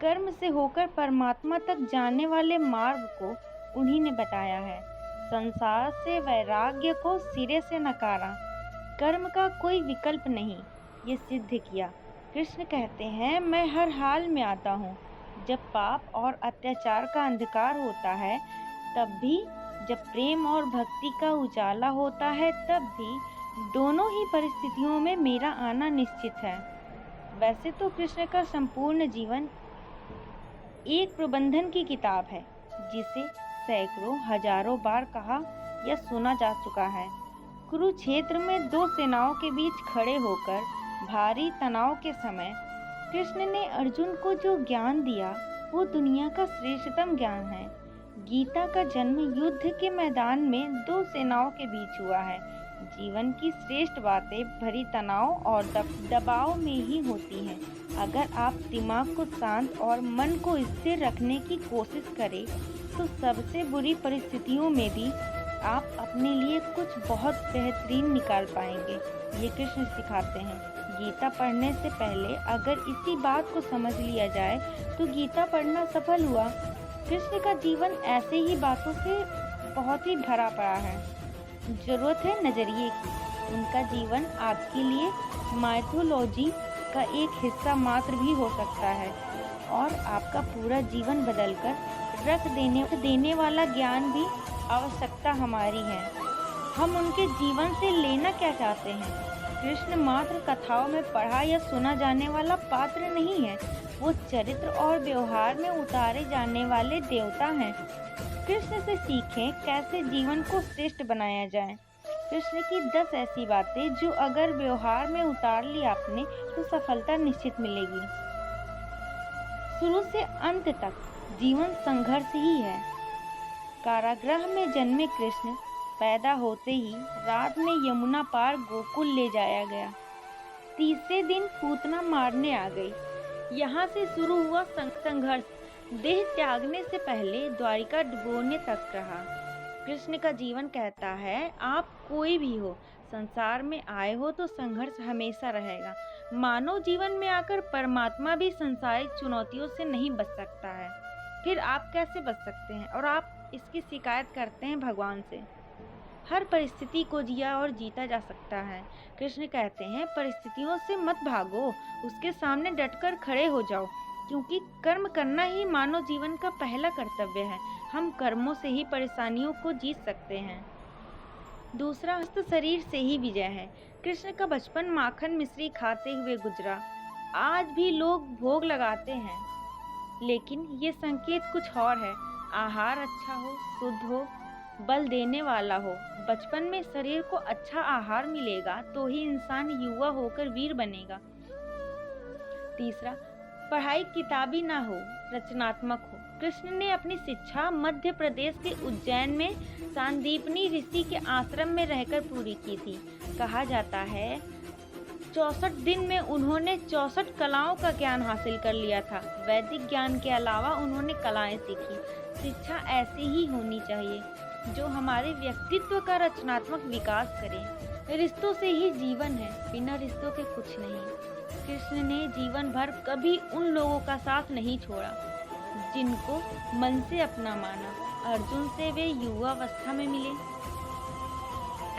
कर्म से होकर परमात्मा तक जाने वाले मार्ग को उन्हीं ने बताया है। संसार से वैराग्य को सिरे से नकारा, कर्म का कोई विकल्प नहीं, ये सिद्ध किया। कृष्ण कहते हैं, मैं हर हाल में आता हूँ। जब पाप और अत्याचार का अंधकार होता है तब भी, जब प्रेम और भक्ति का उजाला होता है तब भी, दोनों ही परिस्थितियों में मेरा आना निश्चित है। वैसे तो कृष्ण का संपूर्ण जीवन एक प्रबंधन की किताब है, जिसे सैकड़ों हजारों बार कहा या सुना जा चुका है। कुरुक्षेत्र में दो सेनाओं के बीच खड़े होकर भारी तनाव के समय कृष्ण ने अर्जुन को जो ज्ञान दिया वो दुनिया का श्रेष्ठतम ज्ञान है। गीता का जन्म युद्ध के मैदान में दो सेनाओं के बीच हुआ है। जीवन की श्रेष्ठ बातें भरी तनाव और दबाव में ही होती हैं। अगर आप दिमाग को शांत और मन को स्थिर रखने की कोशिश करें तो सबसे बुरी परिस्थितियों में भी आप अपने लिए कुछ बहुत बेहतरीन निकाल पाएंगे। ये कृष्ण सिखाते हैं। गीता पढ़ने से पहले अगर इसी बात को समझ लिया जाए तो गीता पढ़ना सफल हुआ। कृष्ण का जीवन ऐसे ही बातों से बहुत ही भरा पड़ा है। जरूरत है नजरिए की। उनका जीवन आपके लिए माइथोलॉजी का एक हिस्सा मात्र भी हो सकता है और आपका पूरा जीवन बदलकर रख देने वाला ज्ञान भी आवश्यकता हमारी है। हम उनके जीवन से लेना क्या चाहते हैं? कृष्ण मात्र कथाओं में पढ़ा या सुना जाने वाला पात्र नहीं है, वो चरित्र और व्यवहार में उतारे जाने वाले देवता हैं। कृष्ण से सीखें कैसे जीवन को श्रेष्ठ बनाया जाए। कृष्ण की 10 ऐसी बातें जो अगर व्यवहार में उतार ली आपने तो सफलता निश्चित मिलेगी। शुरू से अंत तक जीवन संघर्ष ही है। कारागृह में जन्मे कृष्ण पैदा होते ही रात में यमुना पार गोकुल ले जाया गया। तीसरे दिन पूतना मारने आ गई। यहाँ से शुरू हुआ संघर्ष देह त्यागने से पहले द्वारिका डुबोने तक रहा। कृष्ण का जीवन कहता है, आप कोई भी हो, संसार में आए हो तो संघर्ष हमेशा रहेगा। मानव जीवन में आकर परमात्मा भी संसारिक चुनौतियों से नहीं बच सकता है, फिर आप कैसे बच सकते हैं? और आप इसकी शिकायत करते हैं भगवान से। हर परिस्थिति को जिया और जीता जा सकता है। कृष्ण कहते हैं, परिस्थितियों से मत भागो, उसके सामने डटकर खड़े हो जाओ, क्योंकि कर्म करना ही मानव जीवन का पहला कर्तव्य है। हम कर्मों से ही परेशानियों को जीत सकते हैं। दूसरा हस्त शरीर से ही विजय है। कृष्ण का बचपन माखन मिश्री खाते हुए गुजरा। आज भी लोग भोग लगाते हैं, लेकिन ये संकेत कुछ और है। आहार अच्छा हो, शुद्ध हो, बल देने वाला हो। बचपन में शरीर को अच्छा आहार मिलेगा तो ही इंसान युवा होकर वीर बनेगा। तीसरा, पढ़ाई किताबी ना हो, रचनात्मक हो। कृष्ण ने अपनी शिक्षा मध्य प्रदेश के उज्जैन में सांदीपनी ऋषि के आश्रम में रहकर पूरी की थी। कहा जाता है 64 दिन में उन्होंने 64 कलाओं का ज्ञान हासिल कर लिया था। वैदिक ज्ञान के अलावा उन्होंने कलाएं सीखी। शिक्षा ऐसी ही होनी चाहिए जो हमारे व्यक्तित्व का रचनात्मक विकास करे। रिश्तों से ही जीवन है, बिना रिश्तों के कुछ नहीं। कृष्ण ने जीवन भर कभी उन लोगों का साथ नहीं छोड़ा जिनको मन से अपना माना। अर्जुन से वे युवावस्था में मिले,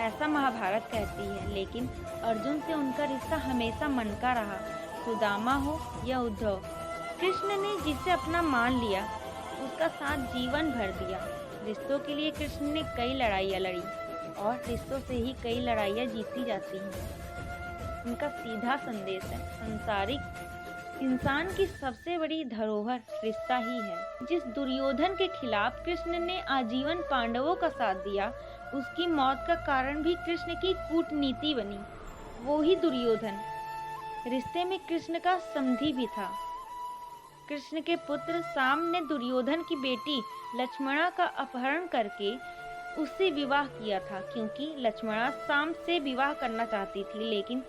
ऐसा महाभारत कहती है, लेकिन अर्जुन से उनका रिश्ता हमेशा मन का रहा, सुदामा हो या उद्धव। कृष्ण ने जिसे अपना मान लिया उसका साथ जीवन भर दिया। रिश्तों के लिए कृष्ण ने कई लड़ाइयाँ लड़ी और रिश्तों से ही कई लड़ाइयाँ जीती जाती हैं। उनका सीधा संदेश है, संसारिक इंसान की सबसे बड़ी धरोहर रिश्ता ही है। जिस दुर्योधन के खिलाफ कृष्ण ने आजीवन पांडवों का साथ दिया, उसकी मौत का कारण भी कृष्ण की कूटनीति बनी। वो ही दुर्योधन। रिश्ते में कृष्ण का समधी भी था। कृष्ण के पुत्र साम ने दुर्योधन की बेटी लक्ष्मणा का अपहरण करके उससे विवाह किया था, क्योंकि लक्ष्मणा साम से विवाह करना चाहती थी, लेकिन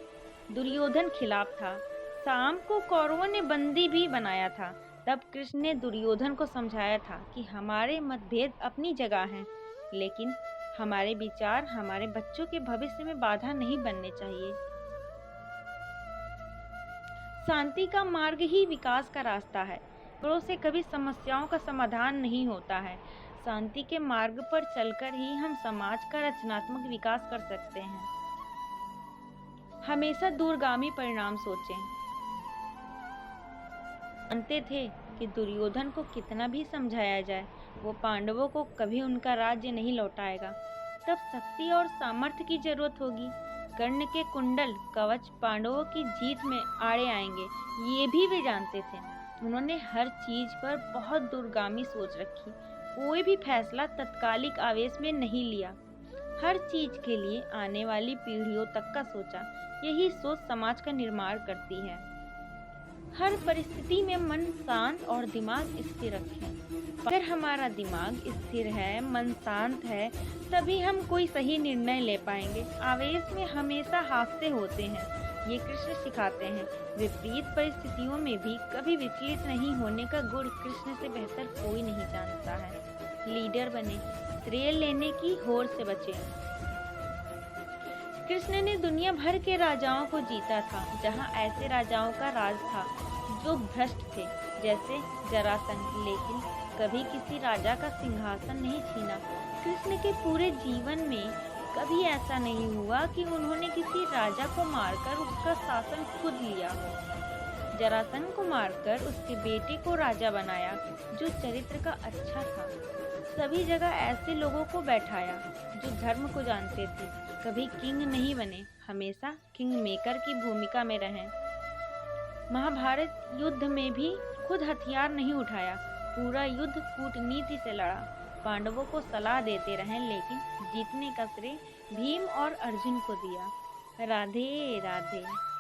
दुर्योधन खिलाफ था। साम को कौरवों ने बंदी भी बनाया था। तब कृष्ण ने दुर्योधन को समझाया था कि हमारे मतभेद अपनी जगह हैं, लेकिन हमारे विचार हमारे बच्चों के भविष्य में बाधा नहीं बनने चाहिए। शांति का मार्ग ही विकास का रास्ता है। झगड़ों से कभी समस्याओं का समाधान नहीं होता है। शांति के मार्ग पर चलकर ही हम समाज का रचनात्मक विकास कर सकते हैं। हमेशा दूरगामी परिणाम सोचें। जानते थे कि दुर्योधन को कितना भी समझाया जाए, वो पांडवों को कभी उनका राज्य नहीं लौटाएगा। तब शक्ति और सामर्थ्य की जरूरत होगी। कर्ण के कुंडल कवच पांडवों की जीत में आड़े आएंगे, ये भी वे जानते थे। उन्होंने हर चीज पर बहुत दूरगामी सोच रखी। कोई भी फैसला तत्कालिक आवेश में नहीं लिया। हर चीज के लिए आने वाली पीढ़ियों तक का सोचा। यही सोच समाज का निर्माण करती है। हर परिस्थिति में मन शांत और दिमाग स्थिर रखें। अगर हमारा दिमाग स्थिर है, मन शांत है, तभी हम कोई सही निर्णय ले पाएंगे। आवेश में हमेशा हादसे होते हैं, ये कृष्ण सिखाते हैं। विपरीत परिस्थितियों में भी कभी विचलित नहीं होने का गुण कृष्ण से बेहतर कोई नहीं जानता है। लीडर बने, श्रेय लेने की होड़ से बचें। कृष्ण ने दुनिया भर के राजाओं को जीता था, जहां ऐसे राजाओं का राज था जो भ्रष्ट थे, जैसे जरासंध, लेकिन कभी किसी राजा का सिंहासन नहीं छीना। कृष्ण के पूरे जीवन में कभी ऐसा नहीं हुआ कि उन्होंने किसी राजा को मारकर उसका शासन खुद लिया हो। जरासंध को मारकर उसके बेटे को राजा बनाया, जो चरित्र का अच्छा था। सभी जगह ऐसे लोगों को बैठाया जो धर्म को जानते थे। कभी किंग नहीं बने, हमेशा किंग मेकर की भूमिका में रहें। महाभारत युद्ध में भी खुद हथियार नहीं उठाया, पूरा युद्ध कूटनीति से लड़ा। पांडवों को सलाह देते रहे, लेकिन जीतने का श्रेय भीम और अर्जुन को दिया। राधे राधे।